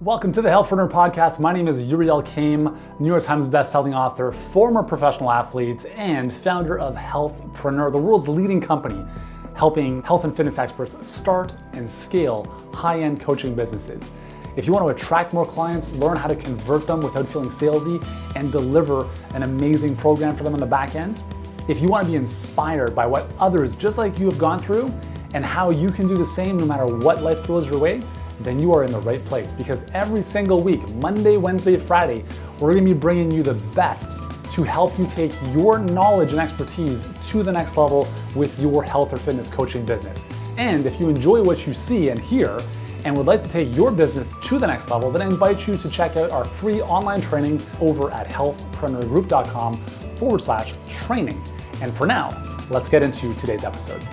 Welcome to the Healthpreneur Podcast. My name is Uriel Kame, New York Times bestselling author, former professional athlete, and founder of Healthpreneur, the world's leading company helping health and fitness experts start and scale high-end coaching businesses. If you want to attract more clients, learn how to convert them without feeling salesy, and deliver an amazing program for them on the back end, if you want to be inspired by what others just like you have gone through and how you can do the same no matter what life throws your way, then you are in the right place, because every single week, Monday, Wednesday, Friday, we're going to be bringing you the best to help you take your knowledge and expertise to the next level with your health or fitness coaching business. And if you enjoy what you see and hear and would like to take your business to the next level, then I invite you to check out our free online training over at healthpreneurgroup.com/training. And for now, let's get into today's episode.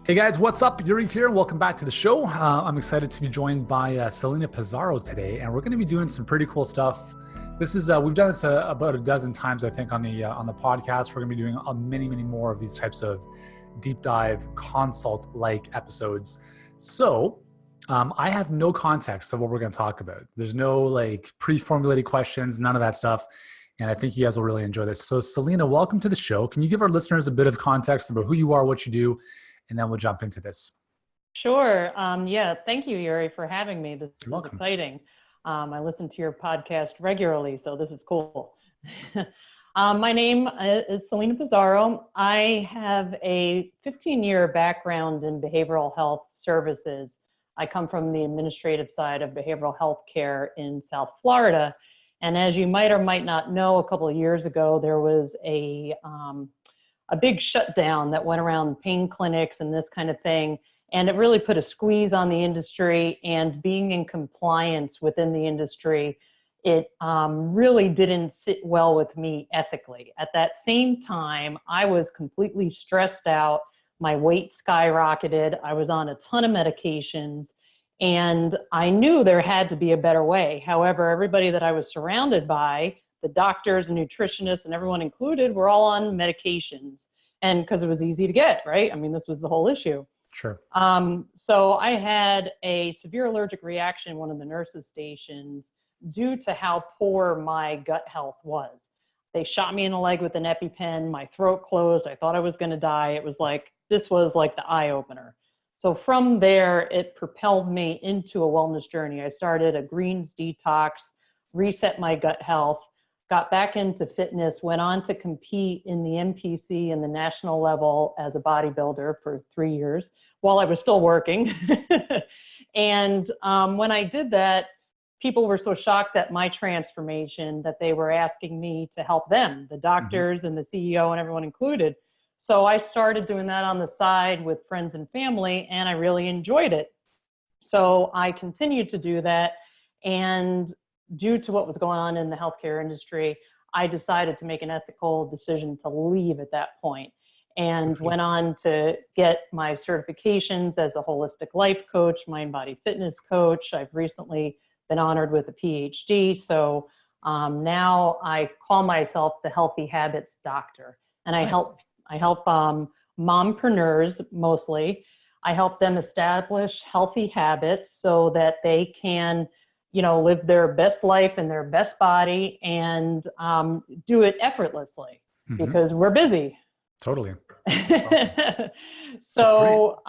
Hey guys, what's up? Yuri here. Welcome back to the show. I'm excited to be joined by Celina Pizarro today, and we're going to be doing some pretty cool stuff. This is we've done this about a dozen times, I think, on the podcast. We're going to be doing many more of these types of deep dive consult-like episodes. So I have no context of what we're going to talk about. There's no like pre-formulated questions, none of that stuff. And I think you guys will really enjoy this. So Celina, welcome to the show. Can you give our listeners a bit of context about who you are, what you do, and then we'll jump into this. Sure. Yeah. Thank you, Yuri, for having me. This is welcome. Exciting. I listen to your podcast regularly, so this is cool. My name is Celina Pizarro. I have a 15-year background in behavioral health services. I come from the administrative side of behavioral health care in South Florida. And as you might or might not know, a couple of years ago, there was a big shutdown that went around pain clinics and this kind of thing. And it really put a squeeze on the industry, and being in compliance within the industry, it really didn't sit well with me ethically. At that same time, I was completely stressed out. My weight skyrocketed. I was on a ton of medications, and I knew there had to be a better way. However, everybody that I was surrounded by, the doctors and nutritionists and everyone included, were all on medications, and because it was easy to get, right? I mean, this was the whole issue. Sure. So I had a severe allergic reaction in one of the nurses' stations due to how poor my gut health was. They shot me in the leg with an EpiPen. My throat closed. I thought I was going to die. It was like, this was like the eye opener. So from there, it propelled me into a wellness journey. I started a greens detox, reset my gut health, got back into fitness, went on to compete in the NPC and the national level as a bodybuilder for 3 years while I was still working. And when I did that, people were so shocked at my transformation that they were asking me to help them, the doctors and the CEO and everyone included. So I started doing that on the side with friends and family, and I really enjoyed it. So I continued to do that, and due to what was going on in the healthcare industry, I decided to make an ethical decision to leave at that point, and went on to get my certifications as a holistic life coach, mind body fitness coach. I've recently been honored with a PhD. So now I call myself the Healthy Habits Doctor, and I help mompreneurs mostly. I help them establish healthy habits so that they can live their best life in their best body, and do it effortlessly because we're busy. Totally. That's awesome. So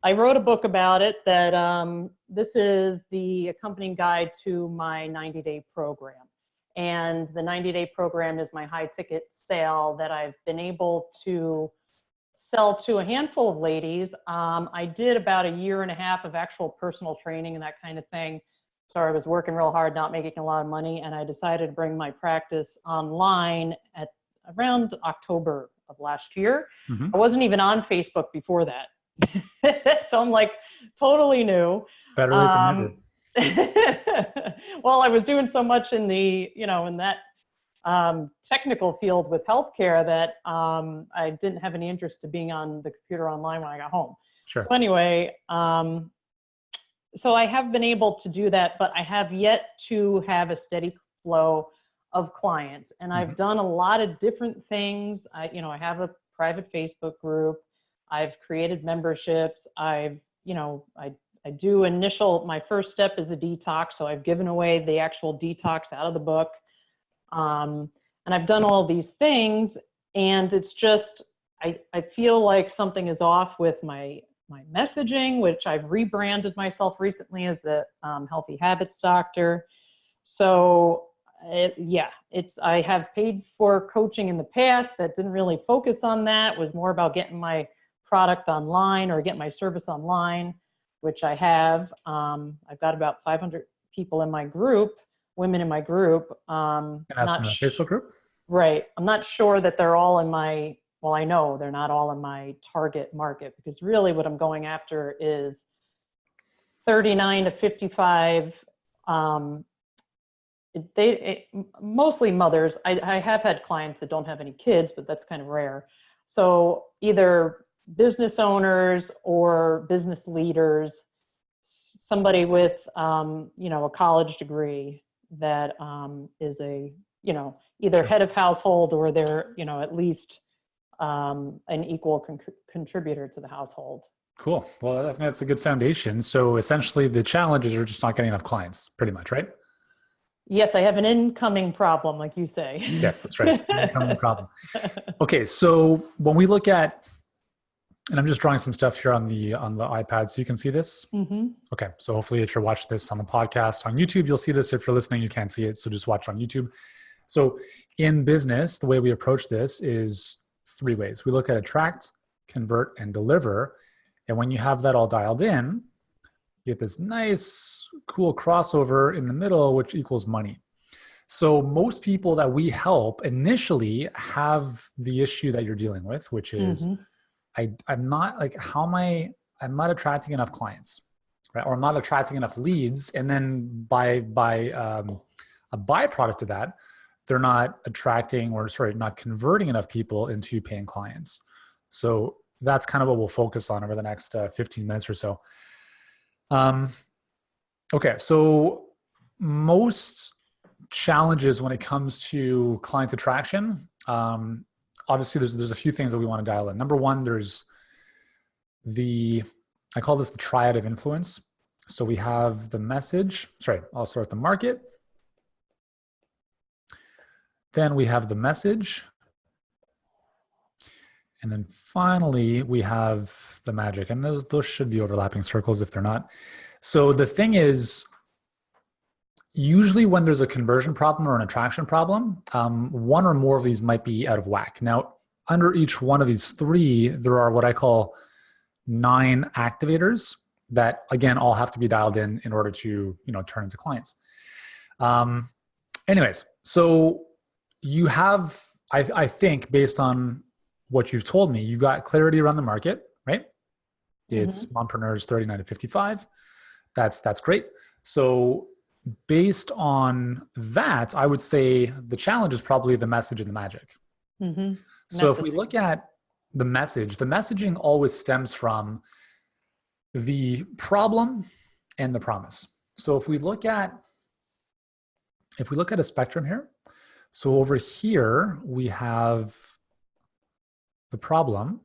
I wrote a book about it that this is the accompanying guide to my 90-day program. And the 90-day program is my high ticket sale that I've been able to sell to a handful of ladies. I did about 1.5 years of actual personal training and that kind of thing. So I was working real hard, not making a lot of money, and I decided to bring my practice online at around October of last year. I wasn't even on Facebook before that. So I'm like totally new. Better late than never. Well, I was doing so much in the, in that technical field with healthcare that I didn't have any interest in being on the computer online when I got home. Sure. So anyway, so I have been able to do that, but I have yet to have a steady flow of clients. And I've done a lot of different things. I have a private Facebook group. I've created memberships. I I do my first step is a detox. So I've given away the actual detox out of the book. And I've done all these things, and it's just, I feel like something is off with my messaging, which I've rebranded myself recently as the Healthy Habits Doctor. So I have paid for coaching in the past that didn't really focus on that. It was more about getting my product online or get my service online, which I have. I've got about 500 people in my group, women in my group. And that's in the Facebook group? Right. I'm not sure that they're all in I know they're not all in my target market, because really what I'm going after is 39 to 55, mostly mothers. I have had clients that don't have any kids, but that's kind of rare. So either business owners or business leaders, somebody with, a college degree that is either head of household, or they're, at least an equal contributor to the household. Cool. Well, I think that's a good foundation. So essentially the challenges are just not getting enough clients, pretty much, right? Yes, I have an incoming problem, like you say. Yes, that's right. Incoming problem. Okay, so when we look at, and I'm just drawing some stuff here on the iPad so you can see this. Mm-hmm. Okay, so hopefully if you're watching this on the podcast on YouTube, you'll see this. If you're listening, you can't see it, so just watch on YouTube. So in business, the way we approach this is 3 ways. We look at attract, convert, and deliver. And when you have that all dialed in, you get this nice, cool crossover in the middle, which equals money. So most people that we help initially have the issue that you're dealing with, which is, I'm not like, I'm not attracting enough clients, right? Or I'm not attracting enough leads. And then by a byproduct of that, they're not not converting enough people into paying clients. So that's kind of what we'll focus on over the next 15 minutes or so. Okay, so most challenges when it comes to client attraction, obviously there's a few things that we want to dial in. Number one, there's I call this the triad of influence. So we have the message, I'll start with the market. Then we have the message. And then finally, we have the magic. And those should be overlapping circles if they're not. So the thing is, usually when there's a conversion problem or an attraction problem, one or more of these might be out of whack. Now, under each one of these 3, there are what I call 9 activators that, again, all have to be dialed in order to turn into clients. Anyways, so you have, I think, based on what you've told me, you've got clarity around the market, right? It's mompreneurs 39 to 55. That's great. So based on that, I would say the challenge is probably the message and the magic. So if we look at the messaging always stems from the problem and the promise. So if we look at a spectrum here, so over here we have the problem,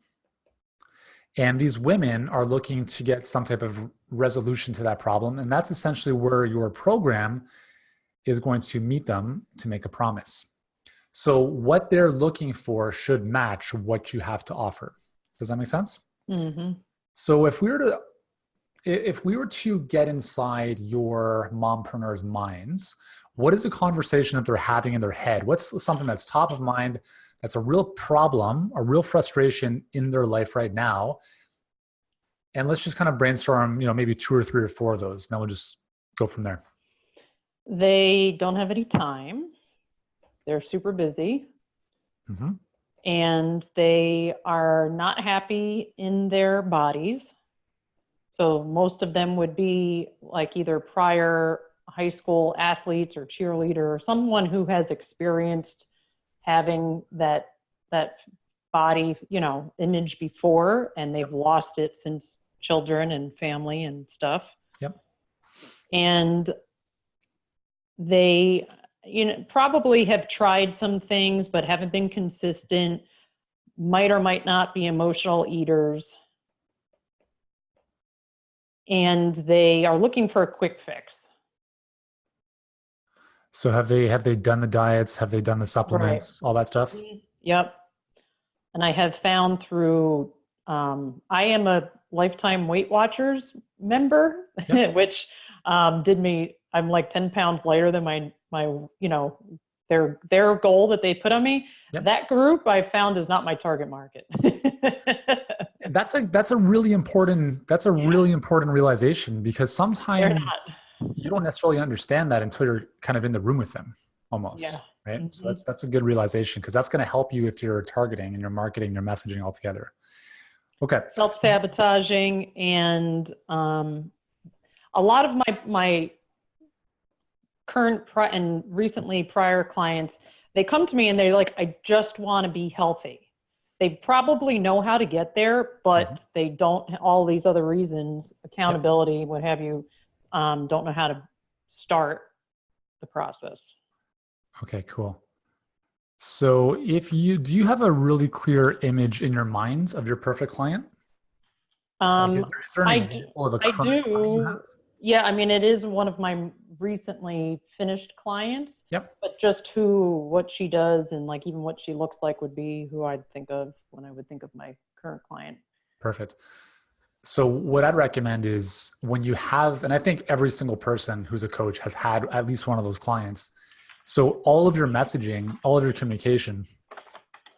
and these women are looking to get some type of resolution to that problem. And that's essentially where your program is going to meet them to make a promise. So what they're looking for should match what you have to offer. Does that make sense? So if we were to get inside your mompreneurs' minds, what is a conversation that they're having in their head? What's something that's top of mind, that's a real problem, a real frustration in their life right now? And let's just kind of brainstorm, maybe 2 or 3 or 4 of those. And then we'll just go from there. They don't have any time. They're super busy. And they are not happy in their bodies. So most of them would be like either prior high school athletes or cheerleader, or someone who has experienced having that body, image before, and they've lost it since children and family and stuff. And they, probably have tried some things, but haven't been consistent, might or might not be emotional eaters. and they are looking for a quick fix. So have they done the diets? Have they done the Right. supplements, all that stuff? Yep. And I have found through, I am a Lifetime Weight Watchers member, Yep. which did me, I'm like 10 pounds lighter than my their goal that they put on me. Yep. That group I found is not my target market. That's a really important realization, because They're sometimes not. you don't necessarily understand that until you're kind of in the room with them almost. Yeah. Right. Mm-hmm. So that's a good realization, because that's going to help you with your targeting and your marketing, your messaging altogether. Okay. Self-sabotaging, and a lot of my current and recently prior clients, they come to me and they're like, I just want to be healthy. They probably know how to get there, but they don't, all these other reasons, accountability, what have you, don't know how to start the process. Okay, cool. So do you have a really clear image in your mind of your perfect client? Is there an example of a current client you have? Yeah, I mean, it is one of my recently finished clients. Yep. But just what she does and like even what she looks like would be who I'd think of when I would think of my current client. Perfect. So what I'd recommend is, when you have, and I think every single person who's a coach has had at least one of those clients. So all of your messaging, all of your communication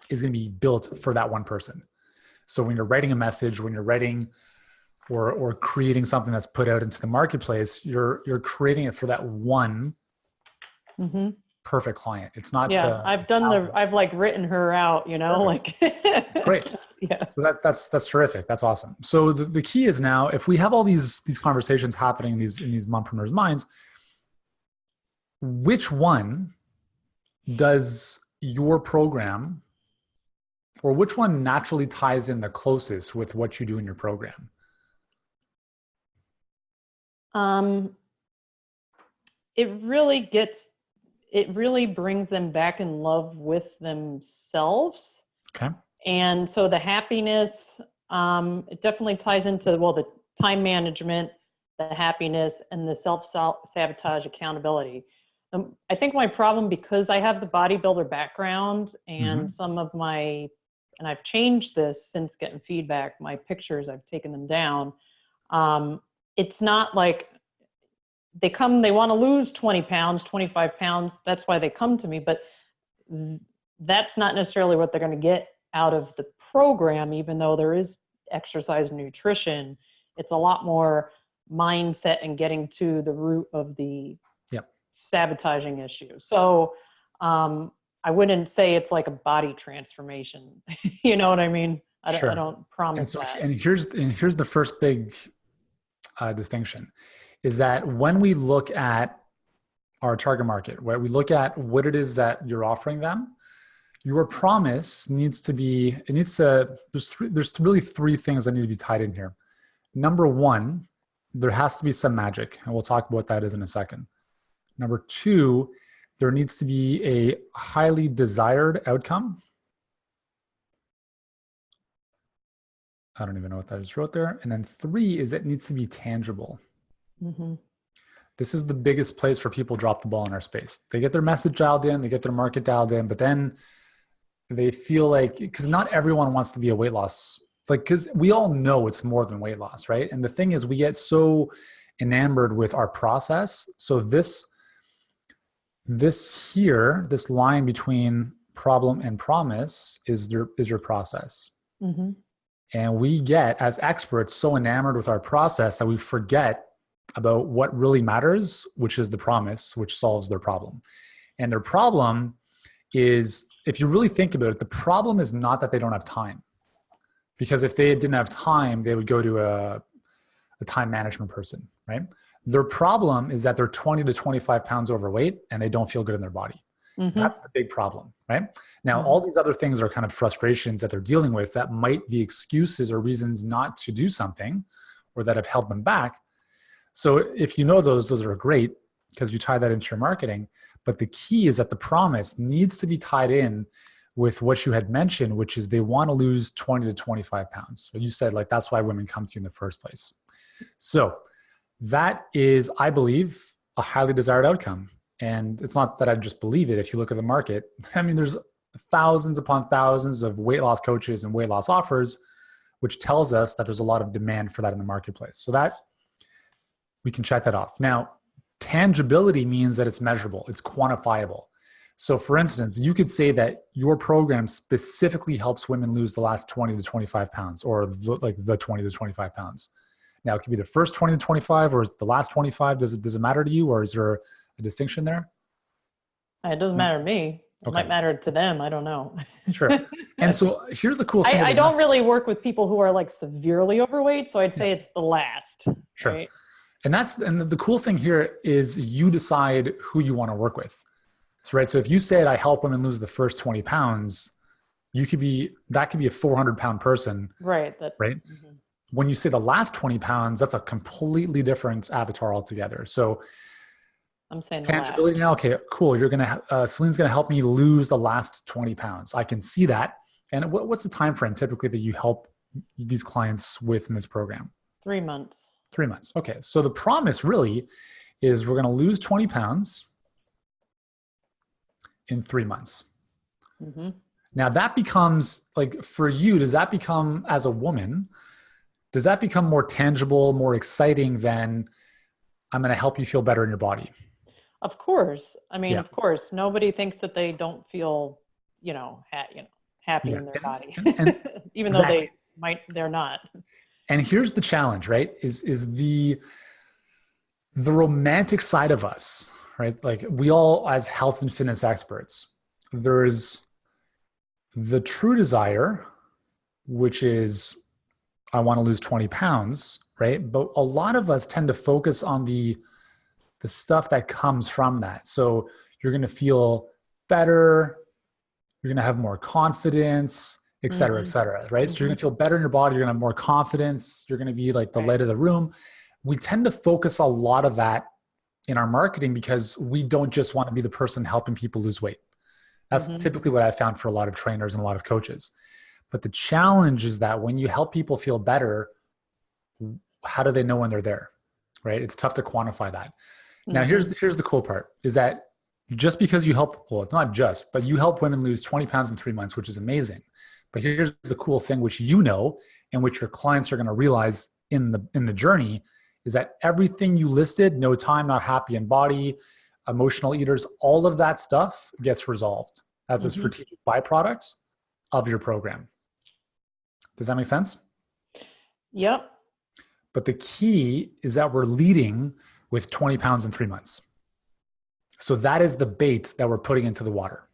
is going to be built for that one person. So when you're writing a message, when you're writing or creating something that's put out into the marketplace, you're creating it for that one perfect client. It's not. Yeah, I've like written her out, Perfect. like. It's great. Yeah. So that's terrific. That's awesome. So the key is, now, if we have all these conversations happening in these mompreneurs' minds, which one does your program, or which one naturally ties in the closest with what you do in your program? It really brings them back in love with themselves. Okay. And so the happiness, it definitely ties into, the time management, the happiness, and the self-sabotage accountability. I think my problem, because I have the bodybuilder background and and I've changed this since getting feedback, my pictures, I've taken them down. It's not like they want to lose 20 pounds, 25 pounds. That's why they come to me, but that's not necessarily what they're going to get out of the program, even though there is exercise and nutrition. It's a lot more mindset and getting to the root of the sabotaging issue. So I wouldn't say it's like a body transformation. You know what I mean? I don't promise that. And here's the first big distinction, is that when we look at our target market, where we look at what it is that you're offering them, your promise needs to be, there's really three things that need to be tied in here. Number one, there has to be some magic, and we'll talk about what that is in a second. Number two, there needs to be a highly desired outcome. I don't even know what I just wrote there. And then three is it needs to be tangible. This is the biggest place where people drop the ball in our space. They get their message dialed in, they get their market dialed in, but then they feel like, because not everyone wants to be a weight loss, because we all know it's more than weight loss, right? And the thing is, we get so enamored with our process. So this line between problem and promise is your process. And we get, as experts, so enamored with our process that we forget about what really matters, which is the promise, which solves their problem. And their problem is, if you really think about it, the problem is not that they don't have time. Because if they didn't have time, they would go to a time management person, right? Their problem is that they're 20 to 25 pounds overweight and they don't feel good in their body. That's the big problem, right? Now, all these other things are kind of frustrations that they're dealing with that might be excuses or reasons not to do something, or that have held them back. So if you know those are great, because you tie that into your marketing. But the key is that the promise needs to be tied in with what you had mentioned, which is they want to lose 20 to 25 pounds. So you said, like, that's why women come to you in the first place. So that is, I believe, a highly desired outcome. And it's not that I just believe it. If you look at the market, I mean, there's thousands upon thousands of weight loss coaches and weight loss offers, which tells us that there's a lot of demand for that in the marketplace. So that we can check that off. Now, tangibility means that it's measurable, it's quantifiable. So for instance, you could say that your program specifically helps women lose the last 20 to 25 pounds, or the 20 to 25 pounds. Now, it could be the first 20 to 25 or the last 25. Does it matter to you, or is there a distinction there? It doesn't matter to me. It might matter to them. I don't know. Sure. And so here's the cool thing. I don't really work with people who are like severely overweight. So I'd say it's the last. Sure. Right? And the cool thing here is you decide who you want to work with. So, right. So if you said, I help women lose the first 20 pounds, that could be a 400-pound person. Right. Right. Mm-hmm. When you say the last 20 pounds, that's a completely different avatar altogether. So I'm saying tangibility now. Okay, cool. Celine's going to help me lose the last 20 pounds. I can see that. And what's the time frame typically that you help these clients with in this program? 3 months. 3 months. Okay. So the promise really is we're going to lose 20 pounds in 3 months. Mm-hmm. Now that becomes like, for you, does that become, as a woman, does that become more tangible, more exciting than I'm going to help you feel better in your body? Of course. I mean, of course, nobody thinks that they don't feel, happy in their body, and even though they're not. And here's the challenge, right? Is the romantic side of us, right? Like we all, as health and fitness experts, there's the true desire, which is, I want to lose 20 pounds, right? But a lot of us tend to focus on the stuff that comes from that. So you're going to feel better, you're going to have more confidence, et cetera, right? Mm-hmm. So you're going to feel better in your body, you're going to have more confidence, you're going to be like the light of the room. We tend to focus a lot of that in our marketing because we don't just want to be the person helping people lose weight. That's typically what I found for a lot of trainers and a lot of coaches. But the challenge is that when you help people feel better, how do they know when they're there, right? It's tough to quantify that. Now, here's the cool part is that just because you help, well, it's not just, but you help women lose 20 pounds in 3 months, which is amazing. But here's the cool thing, which you know, and which your clients are going to realize in the journey, is that everything you listed, no time, not happy in body, emotional eaters, all of that stuff gets resolved as a strategic byproduct of your program. Does that make sense? Yep. But the key is that we're leading with 20 pounds in 3 months. So that is the bait that we're putting into the water,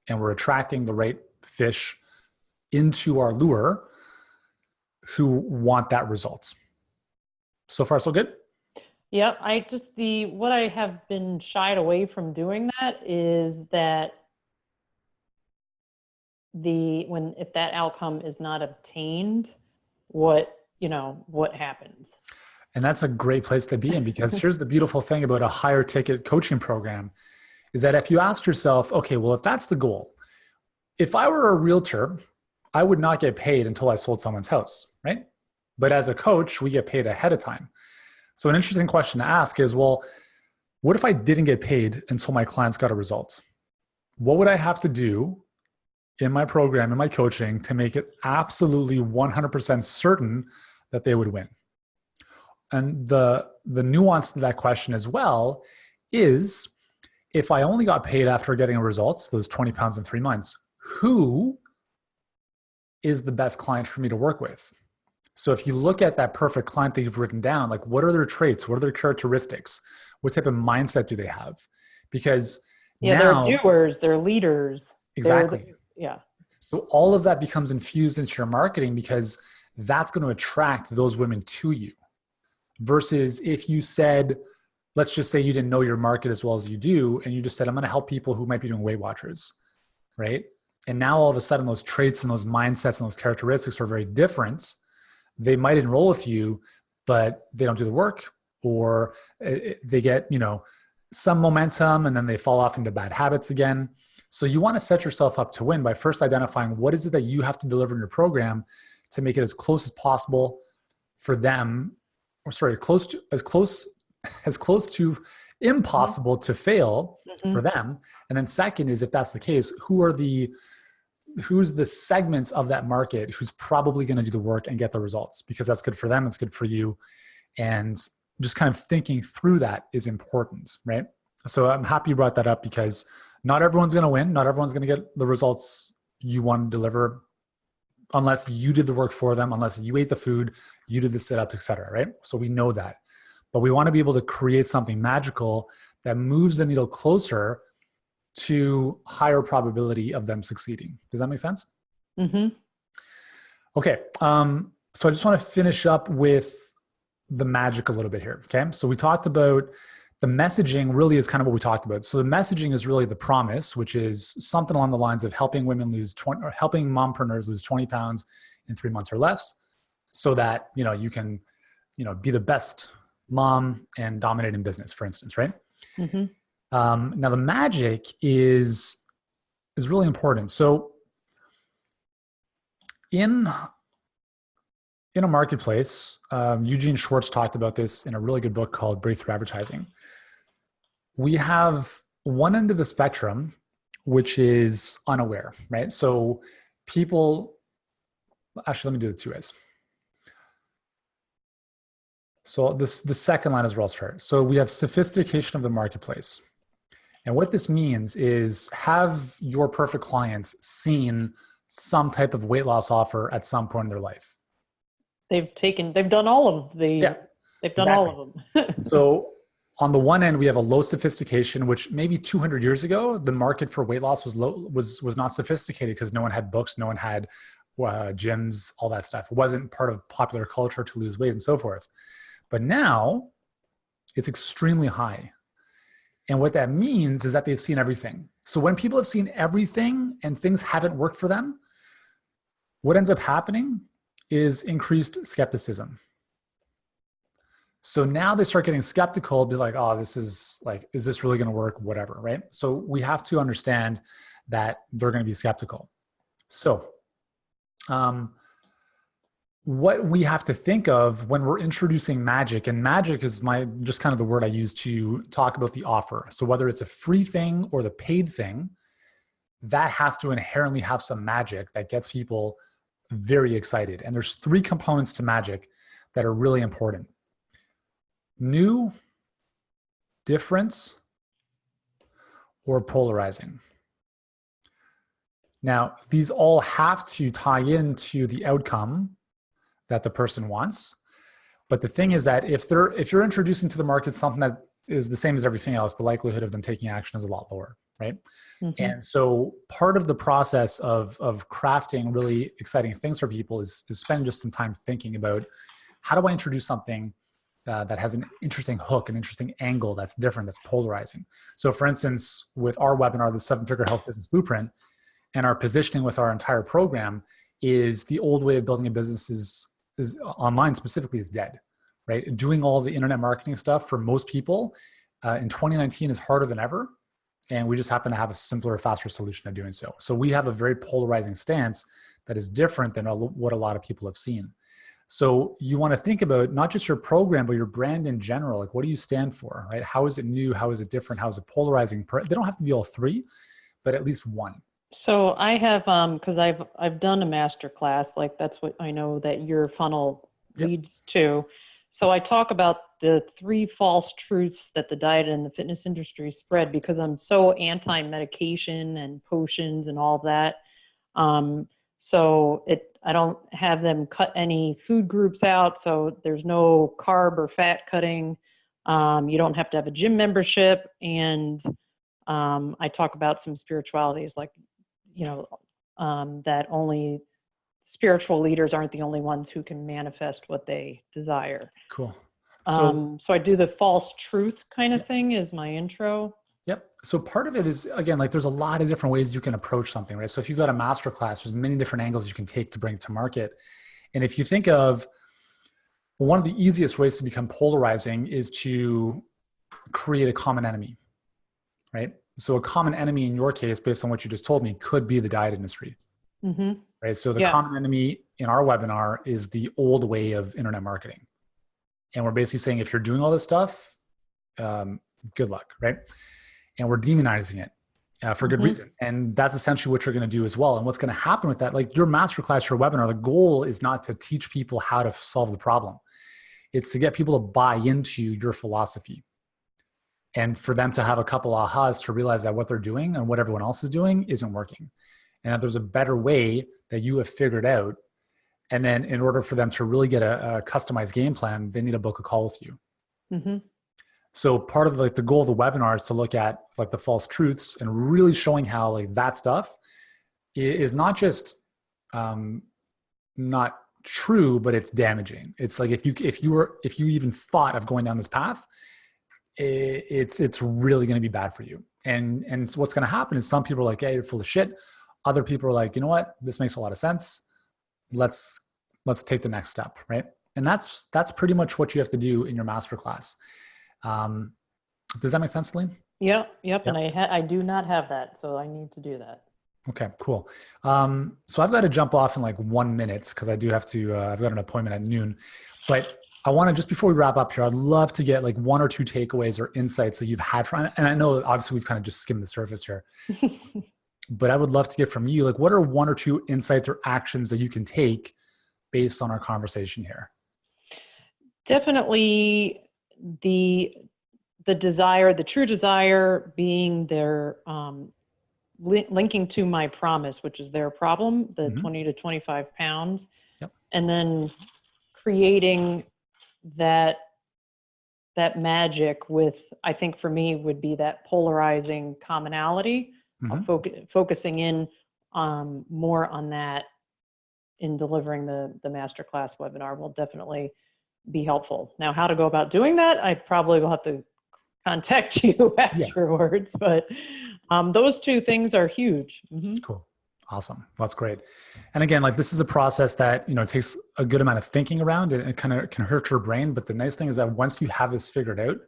and we're attracting the right fish into our lure who want that result. So far, so good? Yep. What I have been shied away from doing that is that if that outcome is not obtained, what happens? And that's a great place to be in, because here's the beautiful thing about a higher ticket coaching program is that if you ask yourself, okay, well, if that's the goal, if I were a realtor, I would not get paid until I sold someone's house, right? But as a coach, we get paid ahead of time. So an interesting question to ask is, well, what if I didn't get paid until my clients got a result? What would I have to do in my program, in my coaching, to make it absolutely 100% certain that they would win? And the nuance to that question as well is, if I only got paid after getting results, those 20 pounds in 3 months, who is the best client for me to work with? So if you look at that perfect client that you've written down, like, what are their traits? What are their characteristics? What type of mindset do they have? Because now, they're doers, they're leaders. Exactly. So all of that becomes infused into your marketing, because that's going to attract those women to you. Versus if you said, let's just say you didn't know your market as well as you do, and you just said, I'm going to help people who might be doing Weight Watchers, right? And now all of a sudden those traits and those mindsets and those characteristics are very different. They might enroll with you, but they don't do the work, or they get, some momentum and then they fall off into bad habits again. So you want to set yourself up to win by first identifying what is it that you have to deliver in your program to make it as close as possible for them, or sorry, as close to impossible to fail for them. And then second is, if that's the case, who's the segments of that market who's probably going to do the work and get the results, because that's good for them. It's good for you. And just kind of thinking through that is important, right? So I'm happy you brought that up, because not everyone's going to win. Not everyone's going to get the results you want to deliver unless you did the work for them, unless you ate the food, you did the sit-ups, et cetera, right? So we know that. But we want to be able to create something magical that moves the needle closer to higher probability of them succeeding. Does that make sense? Mm-hmm. Okay. So I just want to finish up with the magic a little bit here. Okay. So we talked about the messaging really is kind of what we talked about. So the messaging is really the promise, which is something along the lines of helping women lose 20, or helping mompreneurs lose 20 pounds in 3 months or less, so that, you can, be the best mom and dominate in business, for instance, right? Mm-hmm. Now the magic is really important. So in a marketplace, Eugene Schwartz talked about this in a really good book called Breakthrough Advertising. We have one end of the spectrum, which is unaware, right? So people, actually, let me do it 2 ways. So the second line is where I'll start. So we have sophistication of the marketplace. And what this means is, have your perfect clients seen some type of weight loss offer at some point in their life? They've done all of the, Yeah, they've done exactly. all of them. So on the one end, we have a low sophistication, which maybe 200 years ago, the market for weight loss was not sophisticated, because no one had books, no one had gyms, all that stuff. It wasn't part of popular culture to lose weight and so forth. But now it's extremely high. And what that means is that they've seen everything. So when people have seen everything and things haven't worked for them, what ends up happening is increased skepticism. So now they start getting skeptical, be like, oh, is this really going to work? Whatever, right? So we have to understand that they're going to be skeptical. So what we have to think of when we're introducing magic, and magic is just kind of the word I use to talk about the offer. So whether it's a free thing or the paid thing, that has to inherently have some magic that gets people very excited. And there's 3 components to magic that are really important: new, different, or polarizing. Now, these all have to tie into the outcome that the person wants. But the thing is that if you're introducing to the market something that is the same as everything else, the likelihood of them taking action is a lot lower, right? Mm-hmm. And so part of the process of crafting really exciting things for people is spending just some time thinking about, how do I introduce something that has an interesting hook, an interesting angle that's different, that's polarizing. So for instance, with our webinar, the 7-Figure Health Business Blueprint, and our positioning with our entire program is the old way of building a business is online specifically is dead, right? Doing all the internet marketing stuff for most people in 2019 is harder than ever. And we just happen to have a simpler, faster solution to doing so. So we have a very polarizing stance that is different than what a lot of people have seen. So you want to think about not just your program, but your brand in general. Like, what do you stand for, right? How is it new? How is it different? How is it polarizing? They don't have to be all 3, but at least one. So I have, because I've done a master class, like that's what I know that your funnel leads to. So I talk about the 3 false truths that the diet and the fitness industry spread, because I'm so anti-medication and potions and all that. So I don't have them cut any food groups out. So there's no carb or fat cutting. You don't have to have a gym membership. And I talk about some spiritualities, like, that only spiritual leaders aren't the only ones who can manifest what they desire. Cool. So I do the false truth kind of thing is my intro. Yep. So part of it is, again, like there's a lot of different ways you can approach something, right? So if you've got a master class, there's many different angles you can take to bring it to market. And if you think of one of the easiest ways to become polarizing is to create a common enemy, right? So a common enemy in your case, based on what you just told me, could be the diet industry, right? So the common enemy in our webinar is the old way of internet marketing, And we're basically saying, if you're doing all this stuff, good luck, right? And we're demonizing it for good reason. And that's essentially what you're going to do as well. And what's going to happen with that, like your masterclass, your webinar, the goal is not to teach people how to solve the problem. It's to get people to buy into your philosophy and for them to have a couple ahas to realize that what they're doing and what everyone else is doing isn't working. And that there's a better way that you have figured out. And then in order for them to really get a customized game plan, they need to book a call with you. So part of like the goal of the webinar is to look at like the false truths and really showing how like that stuff is not just not true, but it's damaging. It's like if you even thought of going down this path, it's really going to be bad for you. And so what's going to happen is some people are like, "Hey, you're full of shit." Other people are like, "You know what? This makes a lot of sense. Let's take the next step," right? And that's pretty much what you have to do in your masterclass. Does that make sense, Celina? Yep. And I do not have that, so I need to do that. Okay, cool. So I've got to jump off in like 1 minute because I do have to, I've got an appointment at noon, but I want to, just before we wrap up here, I'd love to get like 1 or 2 takeaways or insights that you've had from, and I know obviously we've kind of just skimmed the surface here, but I would love to get from you, like what are 1 or 2 insights or actions that you can take based on our conversation here? Definitely the desire, the true desire being their, linking to my promise, which is their problem, the 20 to 25 pounds. Yep. And then creating that magic with, I think for me would be that polarizing commonality, focusing in more on that in delivering the masterclass webinar will definitely be helpful. Now, how to go about doing that, I probably will have to contact you afterwards, but those 2 things are huge. Cool. Awesome. That's great. And again, like this is a process that, you know, takes a good amount of thinking around and it kind of can hurt your brain. But the nice thing is that once you have this figured out,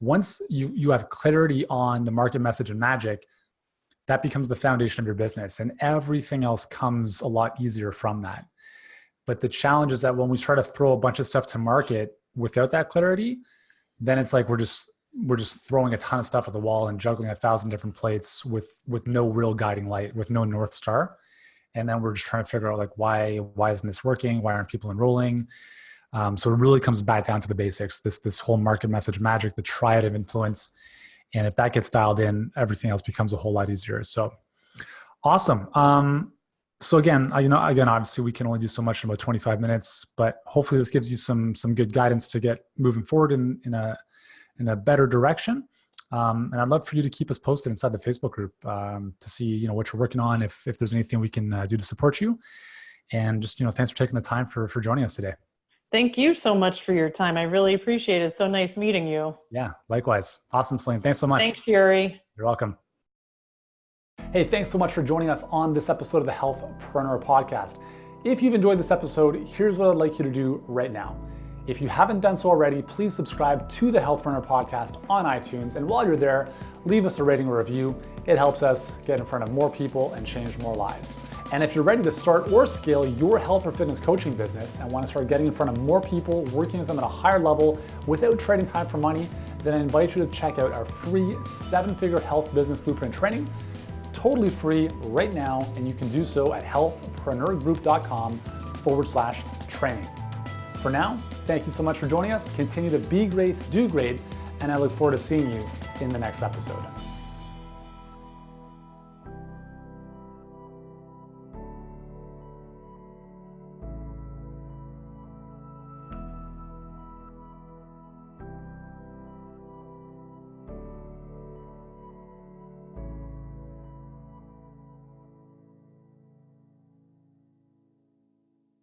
once you have clarity on the market message and magic, that becomes the foundation of your business and everything else comes a lot easier from that. But the challenge is that when we try to throw a bunch of stuff to market without that clarity, then it's like we're just throwing a ton of stuff at the wall and juggling 1,000 different plates with no real guiding light, with no North Star. And then we're just trying to figure out like, why isn't this working? Why aren't people enrolling? So it really comes back down to the basics, this whole market message magic, the triad of influence. And if that gets dialed in, everything else becomes a whole lot easier. So awesome. So again, obviously we can only do so much in about 25 minutes, but hopefully this gives you some good guidance to get moving forward in a better direction. And I'd love for you to keep us posted inside the Facebook group to see, you know, what you're working on, if there's anything we can do to support you. And just, you know, thanks for taking the time for joining us today. Thank you so much for your time. I really appreciate it. It's so nice meeting you. Yeah, likewise. Awesome, Celina. Thanks so much. Thanks, Yuri. You're welcome. Hey, thanks so much for joining us on this episode of the Healthpreneur Podcast. If you've enjoyed this episode, here's what I'd like you to do right now. If you haven't done so already, please subscribe to the Healthpreneur Podcast on iTunes. And while you're there, leave us a rating or review. It helps us get in front of more people and change more lives. And if you're ready to start or scale your health or fitness coaching business and want to start getting in front of more people, working with them at a higher level without trading time for money, then I invite you to check out our free 7-figure health business blueprint training, totally free right now. And you can do so at healthpreneurgroup.com/training. For now, thank you so much for joining us. Continue to be great, do great, and I look forward to seeing you in the next episode.